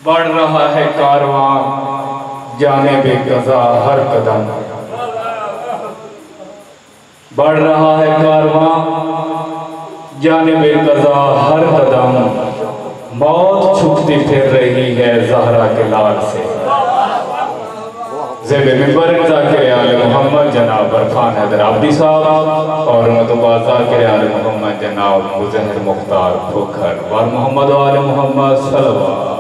بڑھ رہا ہے کارواں جانب قضا ہر قدم، بڑھ رہا ہے کارواں جانب قضا ہر قدم، موت چھپتی پھر رہی ہے زہرا کے لال سے۔ زیب ممبر ذاکر آل محمد جناب عرفان حیدر عبدی صاحب اور مطبع ذاکر آل محمد جناب مظہر مختار پھوکھر وار محمد و آل محمد صلوات۔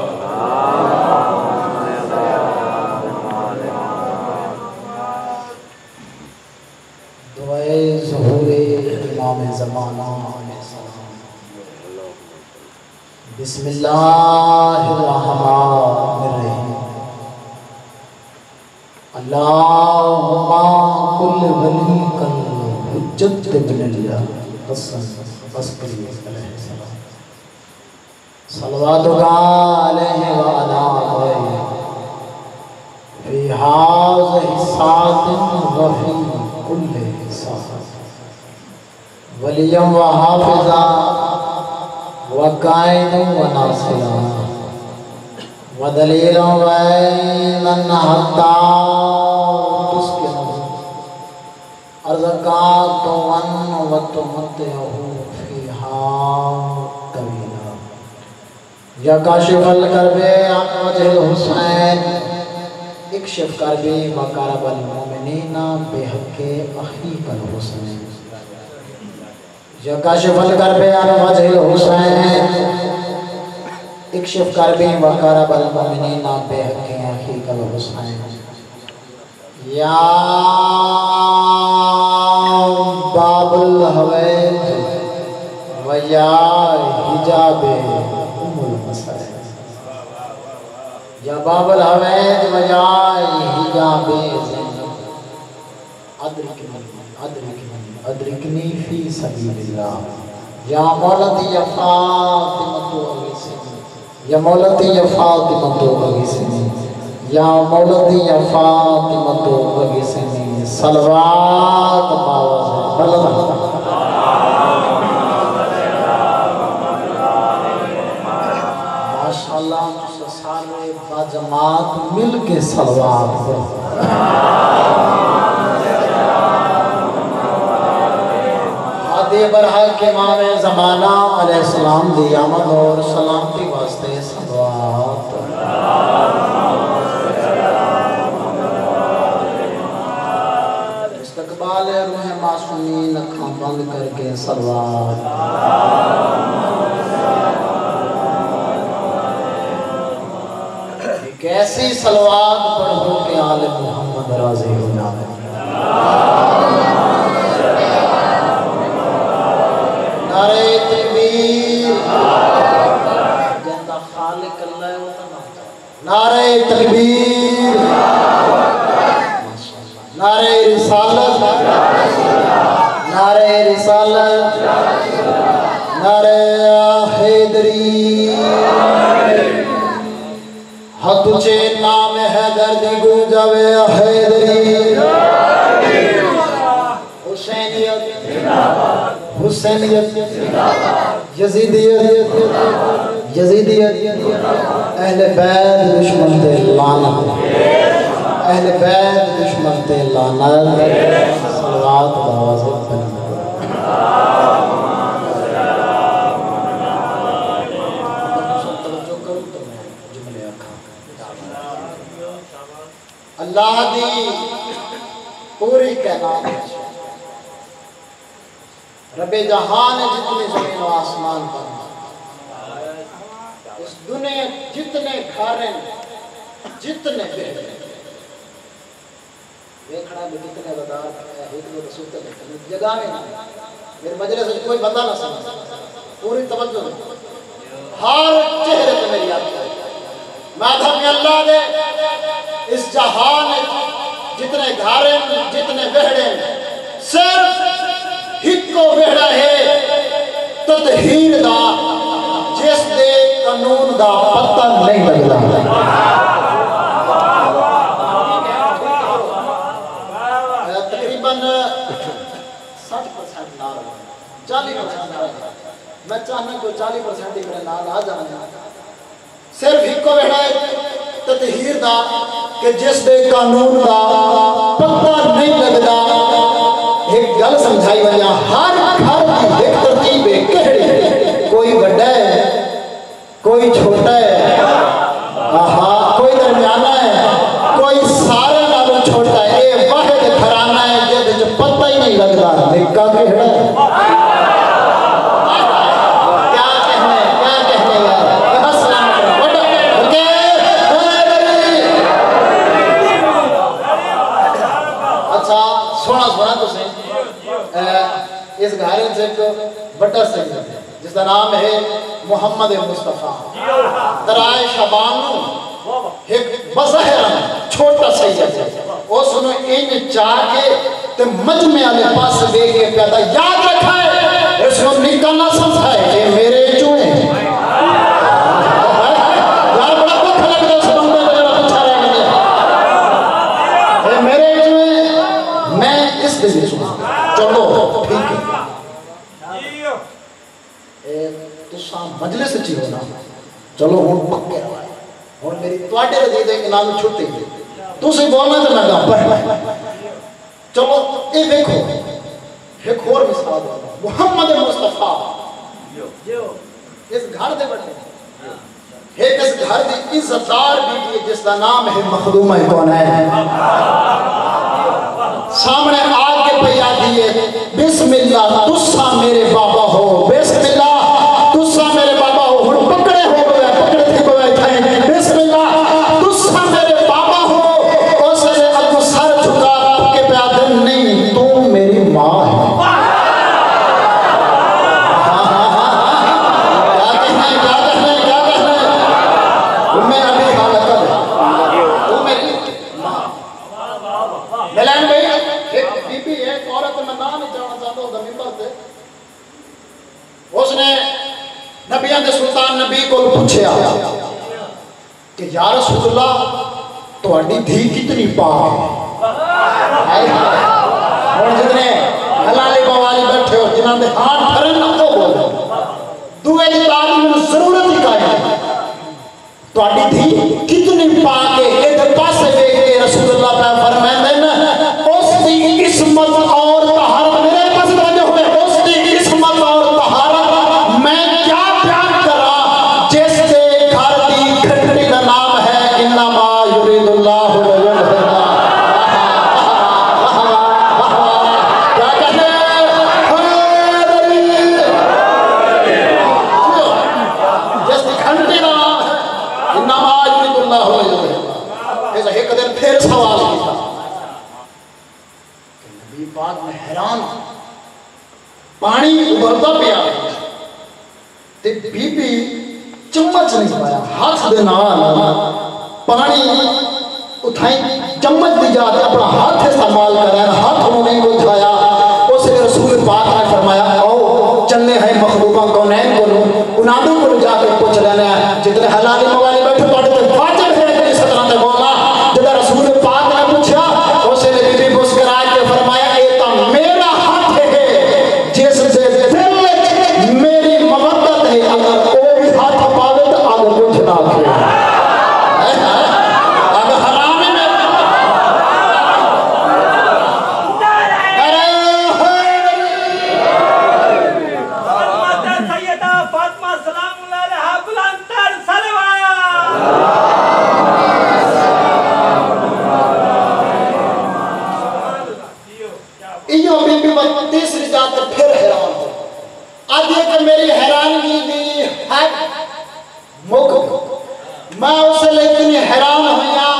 دعائے ظہور امام زمانہ علیہ السلام۔ بسم اللہ الرحمن الرحیم۔ اللہم کل ولی کل حجت بن اللہ حسن عسکری علیہ السلام، صلواتک علیہ وعلا آبائہ فی ہذہ ساعت وفی کل ساعت، ولیم و حافظا و قائد و ناصرا و دلیلا و ایمن حتی تسکن ارزقات ون و تمتعہ فیہا طویلا، یا کاشف الکرب عن وجہ الحسین اکشف کربی و کرب المومنین بحق اخیق الحسین، یا کاشف الکرب عن وجہ الحسین اکشف کربی و کرب المومنین بحق اخیق الحسین، یا باب الحویج و یا حجاب ام المسائل، یا باب الحویج و یا حجاب زینب ادرکنی فی سبیل اللہ، یا مولتی یا فاطمۃ اغیثنی، یا مولتی یا فاطمۃ اغیثنی، یا مولتی یا فاطمۃ اغیثنی، صلوات باوز بلد ماشاءاللہ سارے باجماعت مل کے صلوات پڑھو۔ حادی برحق امام زمانہ علیہ السلام دی آمد اور سلامتی واسطے صلوات۔ استقبال روح معصومین اکھاں بند کر کے صلوات۔ کیسی صلوات پڑھو کہ آل محمد راضی ہو جائے۔ نعرہ تکبیر، جندہ خالق اللہ وطن، نعرہ تکبیر، نعرہ رسالت، نعرہ رسالت، نعرہ حیدری، حد تجھے نام حیدر دی گونجاوے حیدری، حسینیت، حسینیت، یزیدیت، یزیدیت، اہل بیت دشمن تے لعنت، اہل بیت دشمن تے لعنت، صلوات باوز بلند۔ اللہ دی پوری کائنات رب جہان جتنے زمین و آسمان پر، اس دنیا جتنے گھر جتنے بہر دیکھنا بھی کتنے ودار ایک دو رسول تک جگہ میں میرے مجلس سے کوئی بندہ نہ سمجھ، پوری توجہ ہر چہرے پہ میری آتی ہے مادھم اللہ دے اس جہان جتنے گھارے جتنے بہڑے صرف ہک کو بہڑا ہے تطہیر دا جس دے قانون دا پتہ نہیں لگتا۔ تقریباً 60% نال 40% نال میں چاہنا کہ 40% ہی میرے نال آ جانا صرف ایک کو بیٹھا ہے تطہیر دا کہ جس دے قانون دا پتہ نہیں لگدا ایک گل سمجھائی وجہ ہر گھر کی ایک ترتیب ہے کہڑی کوئی بڑا ہے کوئی چھوٹا ہے کوئی درمیانہ ہے کوئی سارے نالوں چھوٹا ہے اے واحد گھرانہ ہے جے جو پتہ ہی نہیں لگدا نکاح کہڑا ہے اس گھارے سے ایک بڑا سید ہے جس کا نام ہے محمد مصطفیٰ درائے شبان ایک بظاہرہ چھوٹا سید ہے اس نے ان چاہ کے تے مجمع علی پاس دے کے پیدا یاد رکھا ہے اس نے نکاح نہ سمجھا ہے کہ میرے چوئے یار بڑا دکھ لگ رہا اس بندے کو جڑا پچھا رہے مجھے اے میرے چوئے میں اس دن سنا چلو ٹھیک ہے تو سام مجلس چی ہونا چلو ہون پکے رہا ہون میری توڑے رضی دے کے نام چھوٹے گئے تو سے بولنا تو میں گا پر چلو اے دیکھو ایک اور مثال ہونا محمد مصطفیٰ اس گھر دے بڑھنے ایک اس گھر دی عزتدار بھی جس کا نام ہے مخدومہ کونین سامنے آگ کے پیا دیئے بسم اللہ تسا میرے بابا ہو بسم اللہ تسا میرے بابا ہو ہن پکڑے ہو گئے پکڑے تھی گئے تھے بسم اللہ تسا میرے بابا ہو اس نے اب سر جھکا کے پیا دن نہیں تو میری ماں ہے نبیان دے سلطان نبی کو پوچھے آیا کہ یا رسول اللہ تو اڈی دھی کتنی پاک ہے اور جتنے حلالی بوالی بیٹھے ہو جنہاں دے ہاتھ پھرن نہ تو بولے دوئے دی تعلیم میں ضرورت ہی کا ہے تو اڈی دھی کتنی پاک ہے ایک پاسے دیکھ کے رسول اللہ پہ فرمائیں دینا اس دی عصمت اور طہارت میرے پاس توجہ ہوئے اس دی عصمت اور طہارت میں کیا بیان کرا جس کے گھر دی گھنٹی کا نام ہے انما یرید اللہ لیظہر کیا کہتے جس کی گھنٹی کا نام ہے انما یرید اللہ لیظہر ایسا ایک دن پھر سوال کیا کہ نبی پاک میں حیران پانی ابھرتا پیا تے بی بی چمچ نہیں پایا ہاتھ دے نال پانی اٹھائیں چمچ دی جاتے اپنا ہاتھ استعمال کر رہے ہیں ہاتھ انہوں نے اٹھایا اس نے رسول پاک نے فرمایا او چلنے ہیں مخلوقاں کونین کو انہوں کو جا کے پوچھ لینا ہے جتنے حلالی موالی بیٹھے پڑھتے واجب ہے کہ اس طرح سے بولنا جب رسول پاک نے پوچھا اس نے بی بی مسکرائے کے فرمایا اے تا میرا ہاتھ ہے جس سے دل میری محبت ہے اگر وہ بھی ہاتھ پاوے تو آگے کچھ نہ کھے اگر حرامی میں سیدہ فاطمہ سلام اللہ علیہ بلندر سلوات ایو بی بی وقت تیسری جات پھر حیران ہو آدھے کہ میری حیرانگی دی ہے میں اسے لیکن حیران ہویا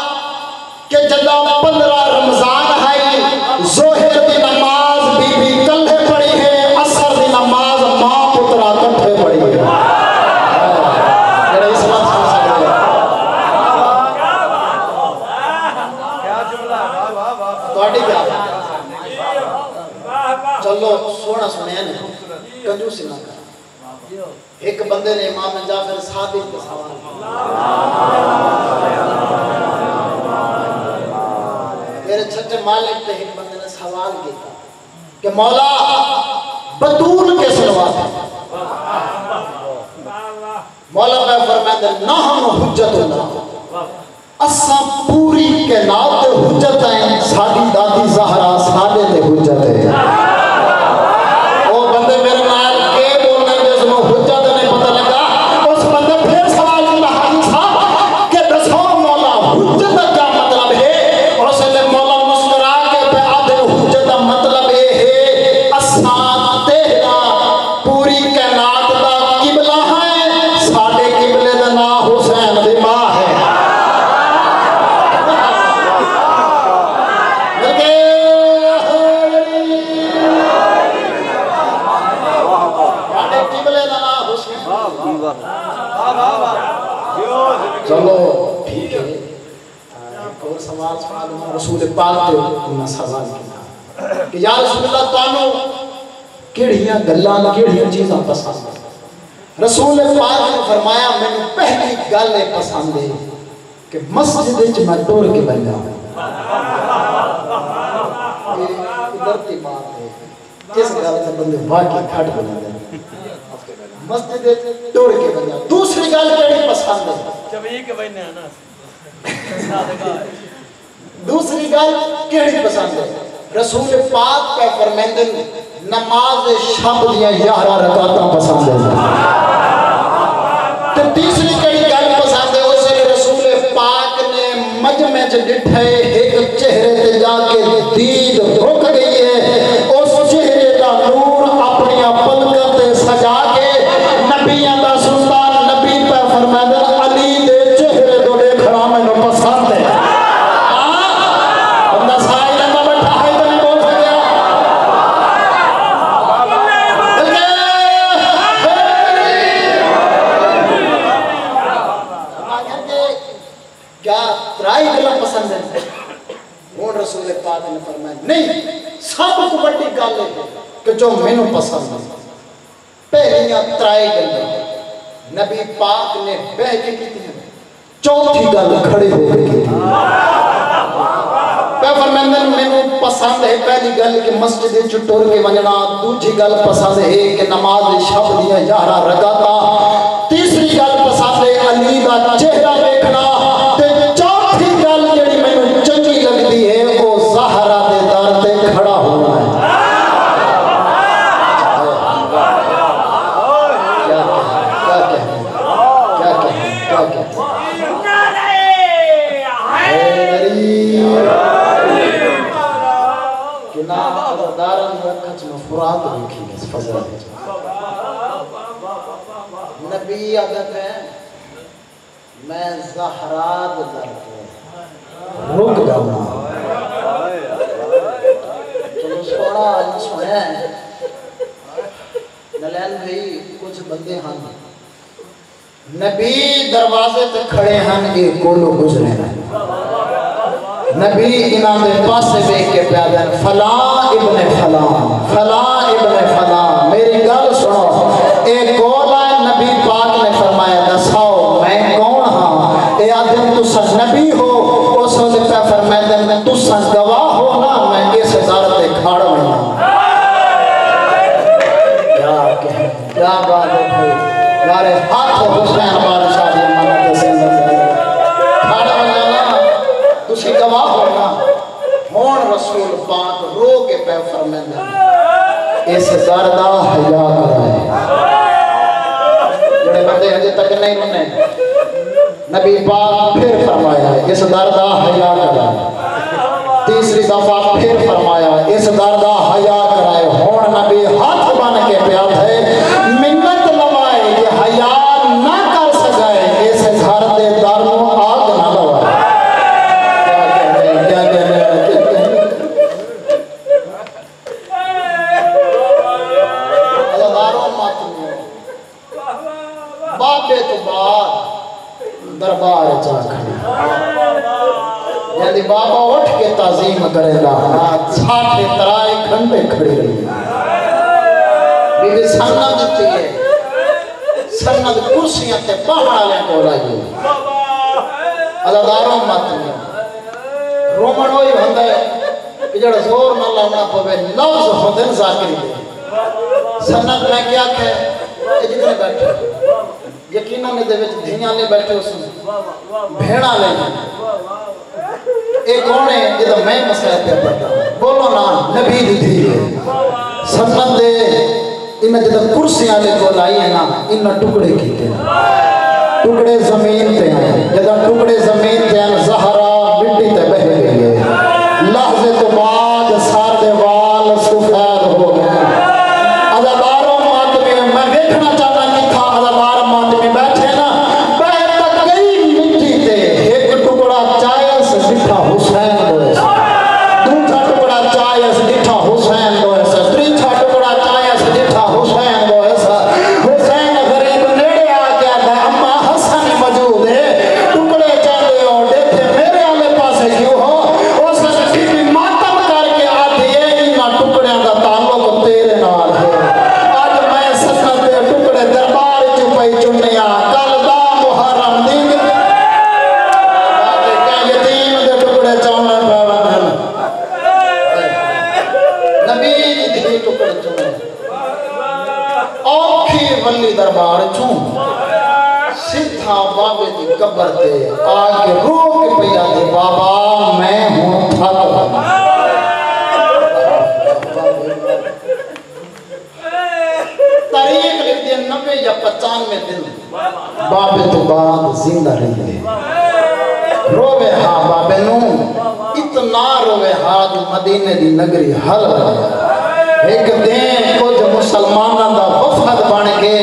کہ جدہ 15 رمضان ہے ظہر دی نماز بی بی کلھے پڑی ہے عصر دی نماز ماں پترہ کٹھے پڑی ہے میرے اس بات سمجھ سکتے ہیں تو اڈی کیا چلو سونا سنے ہیں کنجوسی نہ کر ایک بندے نے امام جعفر صادق کو سوال میرے چھٹے مالک پہ ایک بندے نے سوال کیا کہ مولا بطول کے سلوات مولا پہ فرمائے فرماتے نہ ہم حجت اللہ اسا پوری کائنات حجت ہیں ساڈی دادی زہرا ساڈے تے حجت ہے او بندے میرے نال کے بولنے جس نو حجت نہیں پتہ لگا اس بندے پھر سوال کیتا حاجی صاحب کہ دسو مولا حجت کا کیا مطلب ہے اور اس نے مولا مسکرا کے پہ آدھے حجت کا مطلب یہ ہے اسا تیرا پوری کائنات دا قبلہ ہے ساڈے قبلے دا نام حسین دی ماں ہے چلو ٹھیک ہے ایک اور سوال سوال رسول پاک تے انہاں سوال کیتا کہ یا رسول اللہ تانوں کیڑیاں گلاں کیڑیاں چیزاں پسند ہیں رسول پاک نے فرمایا مینوں پہلی گل یہ پسند ہے کہ مسجد وچ میں ٹر کے بن جاؤں یہ قدرتی بات ہے اس گل تے بندے واقعی کھٹ بن جاندے مسجد ٹر کے بن جاؤں دوسری گل کیڑی پسند ہے دوسری گل کیڑی پسند ہے رسول پاک کا فرماندن نماز شب دیاں 11 رکعتاں پسند ہے تے تیسری کیڑی گل پسند ہے اس نے رسول پاک نے مجمع چ ڈٹھے ایک چہرے تے جا کے دید رک گئی ہے اس چہرے دا نور اپنی پلکاں تے سجا کے نبیاں دا سلطان نبی پہ فرماندن علی دے چہرے تو دیکھنا مینوں پسند ہے بندہ سائل میں بیٹھا ہے تو نہیں بول سکیا کیا ترائی گلا پسند ہے ہوں رسول پاک نے فرمایا نہیں سب کو بڑی گل ہے کہ جو مینوں پسند ہے پہلیاں ترائی گلاں نبی پاک نے بہ کے کی تھی چوتھی گل کھڑے ہو کے کی تھی پہ فرماندن مینوں پسند ہے پہلی گل کہ مسجد وچ ٹر کے ونجنا دوسری گل پسند ہے کہ نماز شب دیاں 11 رکعتاں تیسری گل پسند ہے علی دا چہرہ دیکھنا تے چوتھی گل جڑی مینوں چنگی لگدی ہے وہ زہرا دے در تے کھڑا ہونا ہے نبی عدد ہے میں زہرا در پہ رک جاؤں چلو سوڑا آج سویا ہے نلین بھائی کچھ بندے ہاں نبی دروازے تے کھڑے ہیں یہ کولو گزرے ہیں نبی انہاں دے پاسے بیٹھ کے پیادن فلاں ابن فلاں فلاں ابن فلاں میری گل سنو اے کول ہے نبی پاک نے فرمایا دساؤ میں کون ہاں اے آدم تسا نبی ہو اس نے پہ فرمایا میں تسا گواہ ہو نا میں اس در تے کھڑ ہونا کیا بات ہے بھائی یارے ہاتھ حسین بادشاہ دی امانت سے کھڑ ہونا تسی گواہ ہونا ہون رسول پاک رو کے پہ فرمایا اس در دا حیا کرائے جڑے بندے ہجے تک نہیں منے نبی پاک پھر فرمایا اس در دا حیا کرائے تیسری دفعہ پھر فرمایا اس در دا حیا کرائے ہون نبی ہاتھ بن کے پیا تھے منت لوائے یہ حیا نہ کر سکائے اس گھر دے در نو آگ نہ لوائے کیا کہنے ازاداروں ماتمیوں بابے تو بعد دربار جا کھڑی یعنی بابا اٹھ کے تعظیم کرے گا ساٹھے ترائے گھنٹے کھڑی رہی بی بی سند چاہیے سند کرسیاں تے پہاڑ لیں کو رہی ازاداروں ماتمیوں رومن ہوئی ہوندہ ہے کہ جڑا زور نہ لانا پوے لفظ ہوندن ذاکری دے سند میں کیا کہے جتنے بیٹھے یقیناً دے وچ دھیاں لے بیٹھے اس بھیڑا لے ایک کون ہے جدہ میں مسئلہ پہ پڑھتا بولو نا نبی دی دھی ہے سنت دے انہ جدہ کرسیاں لے کو لائی ہے نا انہ ٹکڑے کیتے ہیں ٹکڑے زمین تے ہیں جدہ ٹکڑے زمین تے ہیں زہرا مٹی تے بہ گئی ہے لحظے تو بعد سار دے وال سفید ہو گئے عزاداروں ماتمی میں بیٹھنا چاہتا نہیں تھا عزادار ماتمی بیٹھے نا بہت تک گئی مٹی تے ایک ٹکڑا چائس ڈٹھا حسین ہوئے دوسرا ٹکڑا چائس ڈٹھا حسین ہوئے تیسرا ٹکڑا چائس ڈٹھا حسین ہوئے حسین غریب نیڑے آ گیا تھا اما حسن موجود ہے ٹکڑے چاہتے ہو دیکھے میرے آلے پاسے کیوں ہو اس نے بی ماتم کر کے آتی ہے انہا ٹکڑے کا تعلق تیرے نال ہے آج میں سنت دے ٹکڑے دربار چپائی چنیا کل دا محرم دن یتیم دے ٹکڑے چاہنے پاوان نبی دی ٹکڑے چنے اوکھی ولی دربار چون سدھا بابے دی قبر تے آگے رو کے پیا دی بابا میں ہوں تھک تاریخ لکھ دیا 90 یا 95 دن بابے تو بعد زندہ رہی ہے روے ہاں بابے نو اتنا روے ہاں جو مدینے دی نگری حل ایک دن کچھ مسلمانہ دا وفد بن کے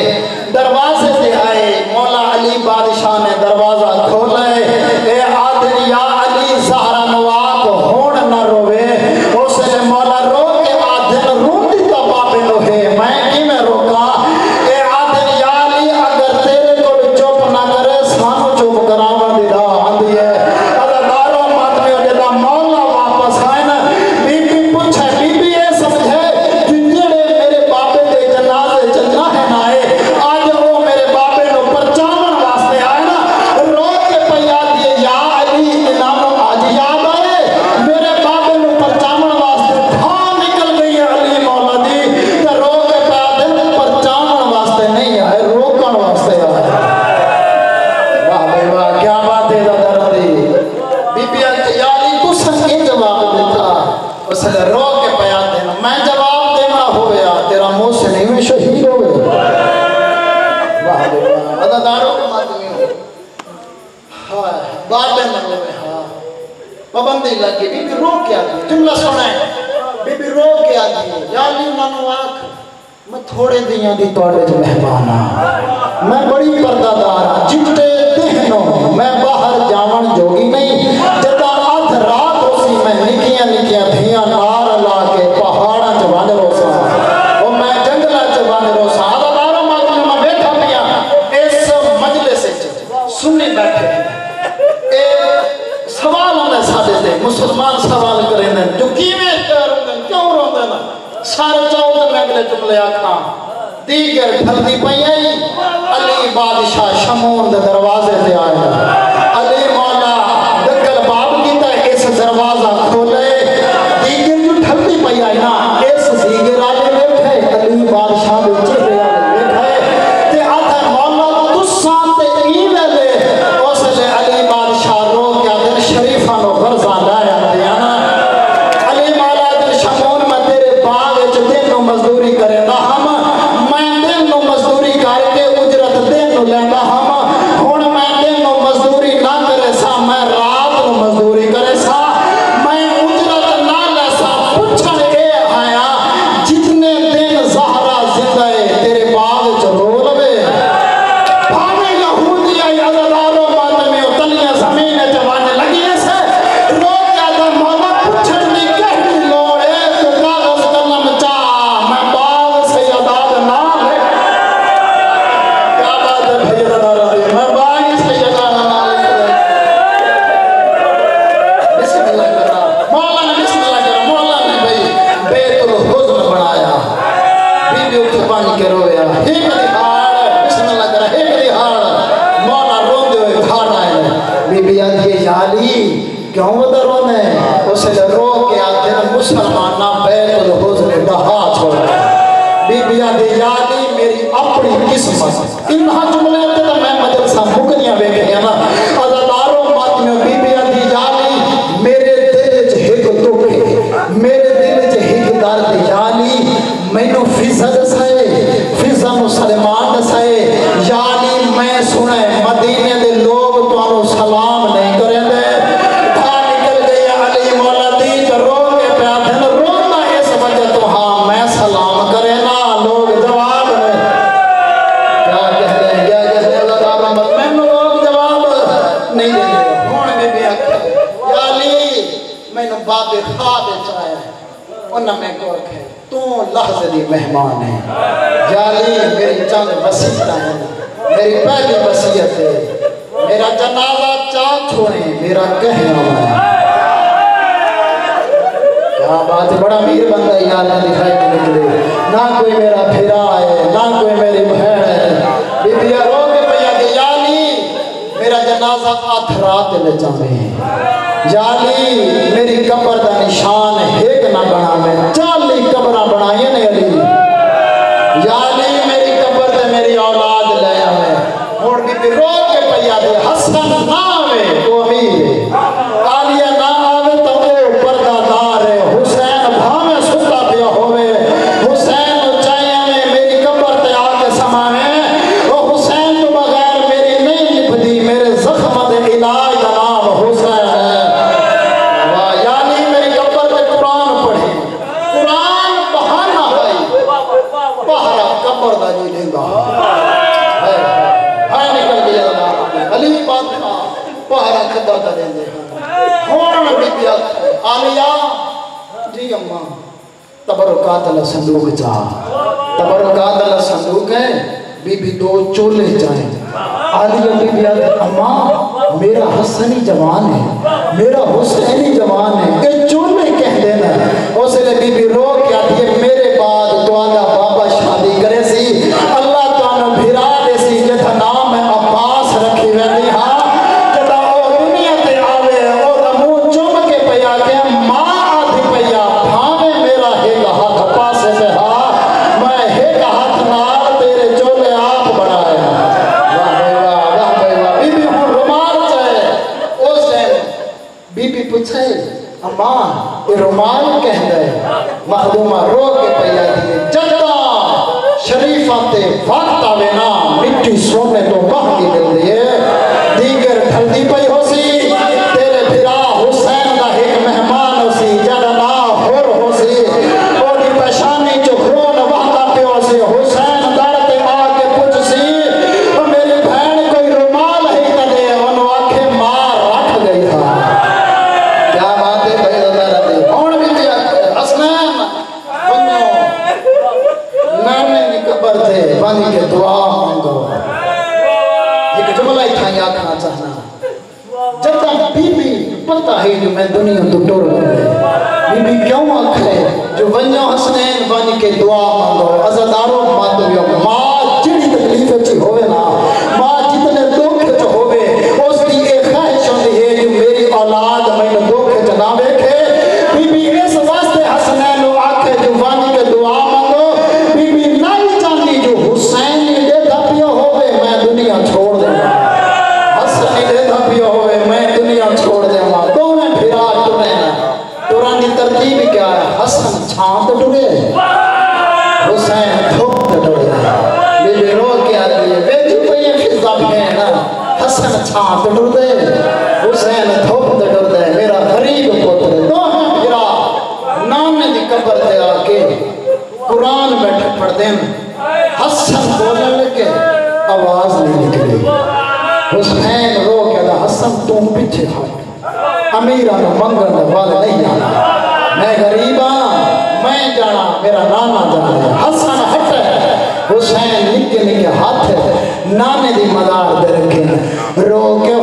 دروازے سے آئے مولا علی بادشاہ نے دروازہ کھولے اے آدھر یا علی زہرا نواق ہون نہ روے اس نے مولا رو کے آدھر روندی تا بابے نو ہے میں کی میں روکا اے آدھر یا علی اگر تیرے کو چوپ نہ کرے سانو چوپ کراوا دی راہ آندی ہے عزاداروں ماتمی جدا مولا واپس آئے نا بی بی پوچھے بی بی یہ سمجھے جنجڑے میرے بابے دے جنازے چلنا ہے نہ ہے آج وہ میرے بابے نو پرچامن واسطے آئے نا رو کے پیا دیے یا علی انامو آج یاد آئے میرے بابے نو پرچامن واسطے تھا نکل گئی ہے علی مولا دی تو رو کے پیا دل پرچامن واسطے نہیں آئے روکن واسطے آئے واہ بھائی واہ کیا بات ہے دادر دی بی بی انتیالی تو سنگی جواب دیتا اس نے رو کے پیا دینا میں جواب دینا ہویا تیرا منہ سے نہیں میں شہید ہو گئے واہ بھائی واہ عزاداروں کو ماتمی ہو بابے نہ ہوئے ہاں پابندی لگی بی بی رو کیا دی جملہ سنائیں بی بی رو کیا دی یا علی نانو آکھ میں تھوڑے دیاں دی توڑے جو مہمانا میں بڑی پردہ دارا جٹے دہنوں میں باہر جاون جوگی نہیں جدا آدھ رات ہوسی میں نکیاں نکیاں دھیاں نار لا کے پہاڑا چوانے روسا وہ میں جنگلہ چوانے روسا عزاداروں ماتمی میں بیٹھا پیا اس مجلے سے سننے بیٹھے سوال ہونے ساتھے تھے مسلمان سوال کریں دیں جو کیویں کروں دیں کیوں رو دیں سارے چاہو تو میں اگلے جملے آکھاں دیگر پھلدی پئی آئی علی بادشاہ شمون دے دروازے تے آئے علی مولا دکل باب کی تا اس دروازہ کھولے دیگر جو پھلدی پئی آئی نا اس دیگر آلے بیٹھے علی بادشاہ دے چہرے آلے بیٹھے تے آتا مولا تسان تے ایوے لے اس لے علی بادشاہ رو کیا دن شریفان و غرزان لایا دیانا علی مولا دل شمون میں تیرے باغ جو دن نو مزدوری کرے نا ہم میں دن نو مزدوری کر کے اجرت دن نو لینا ہم ہون میں دن نو مزدوری نہ کرے سا میں رات نو مزدوری کرے سا میں اجرت نہ لے سا پچھڑ اے آیا جتنے دن زہرا زندہ ہے تیرے باغ جو رو لبے بھاوے یہودی آئی عزاداروں ماتمی اتلیاں زمین جوانے لگی ایسے رو کیا دا مولا پچھڑنی کہنی لوڑے تو کاغذ قلم چاہ میں باغ سے یاداد نہ لے کیا بات ہے بھئی عزاداروں دی میں باغ سے یاداد نہ لے بسم اللہ کرنا مولا نے بسم اللہ کرنا مولا نے بھئی بیت الحزن بنایا بی بی اٹھ پانی کے رویا ہی کدی ہار بسم اللہ کرنا ہی کدی ہار مولا رو دے ہوئے گھار آئے بی بی آدھی یا علی کیوں ادھر رونے اسے رو کے آدھے مسلمانہ بیت الحزن ڈہا چھوڑا بی بی آدھی یا علی میری اپنی قسمت انہا جملے باب خواب چاہے انہوں میں کو رکھے تو لحظے دی مہمان ہے جالی میری چند وسیعت ہے میری پہلی وسیعت ہے میرا جنازہ چاہ چھوڑیں میرا کہنا ہے کیا بات ہے بڑا میر بندہ یار نہ دکھائی کے نکلے نہ کوئی میرا پھرا ہے نہ کوئی میری بہن ہے بی بی رو کے پیا کہ یالی میرا جنازہ آدھ رات لے جانے یالی میری قبر دا نشان ایک نہ بنا میں 40 قبرہ بنائی نہیں علی یالی میری قبر دے میری اولاد لے آئے اور بی بی رو کے پیا دے حسن نہ آوے تو امیر ہے آلیہ نہ آوے تو وہ پردہ دار ہے حسین بھامے ستا پیا ہوئے حسین چاہیے میں میری قبر تے آگے سمانے وہ حسین تو بغیر میری نہیں نپدی میرے زخم دے علاج دا نام حسین ہے یعنی میری قبر تے قرآن پڑھیں قرآن بہانا ہے پہرا قبر دا نہیں لیں گا ہے نکل گیا علی بات کا پہرا قبر دا لیں دے ہونا بی بی آلیہ جی اممہ تبرکات اللہ صندوق چاہ تبرکات اللہ صندوق ہے بی بی 2 چولے چاہیں آلیہ بی بی اممہ میرا حسنی جوان ہے میرا حسینی جوان ہے کہ چولے کہہ دینا اس لئے بی بی رو کیا دیئے میرے بعد تو آگا بابا شادی کرے سی اللہ تو آنو بھیرا دے سی جتھا نام ہے عباس رکھی ویدی ہاں جتا او دنیا تے آوے اور امون چوم کے پیا کہ ماں آدھی پیا بھامے میرا ایک ہاتھ پاسے سے ہاں میں ایک ہاتھ نال تیرے چولے آپ بڑھائے واہ بھائی واہ بی بی ہوں رومال چاہے اس دن بی بی پوچھے اماں یہ رومال کہہ دے مخدومہ رو کے پیا دیئے جدہ شریفہ تے وقت آوے نا مٹی سونے تو مہنگی مل دیئے دیگر ٹھلدی پئی ہو سی تیرے بھرا حسین دا ایک مہمان ہو سی جدہ نا ہور ہو سی اوڑی پشانی جو خون وقتا پہ ہو سی حسین دارتے آگے پوچھ سی میری بہن کوئی رومال ہی تدے انہوں آنکھیں مار رکھ گئی تھا کیا بات ہے بھائی دادا دے اور بھی دیا حسنین بنو نانے کی قبر تھے بانی کے دعا مانگو ایک جملہ ہی تھا یاد کرنا چاہنا جتا بی بی پتہ ہی جو میں دنیا تو ٹور کرے بی بی کیوں آکھے جو ونیو حسنین بانی کے دعا مانگو عزداروں ماتو یا ماں جڑی تکلیف اچھی ہوئے نا ماں جتنے دکھ اچھ ہوئے اس کی ایک خواہش ہوتی ہے جو میری اولاد میں دکھ اچھ نہ بیکھے بی بی اس واسطے حسنین و آکھے جو بانی کے دعا مانگو بی بی نہیں چاہتی جو حسین دے دھپیو ہوئے میں دنیا چھوڑ دے حسن دے دھپیو ہوئے میں دنیا چھوڑ دے دو میں پھرا ٹرے ٹران کی ترتیب کیا ہے حسن چھانت ٹرے حسین دھوپ ٹرے بی بی رو کیا دیئے بیٹی پہیے فضا پہنا حسن چھانت ٹر دے حسین دھوپ ٹر دے میرا غریب پوتر دو میں پھرا نانے دی قبر دے آکے قرآن بیٹھ پڑھ دیں حسن بولنے لگے آواز نہیں نکلی حسین رو کہا دا حسن تم پیچھے ہٹ امیران منگن والے نہیں آنا میں غریبا میں جانا میرا نانا جانا حسن ہٹ حسین نکے نکے ہاتھ نانے دی مدار دے رکھے رو کے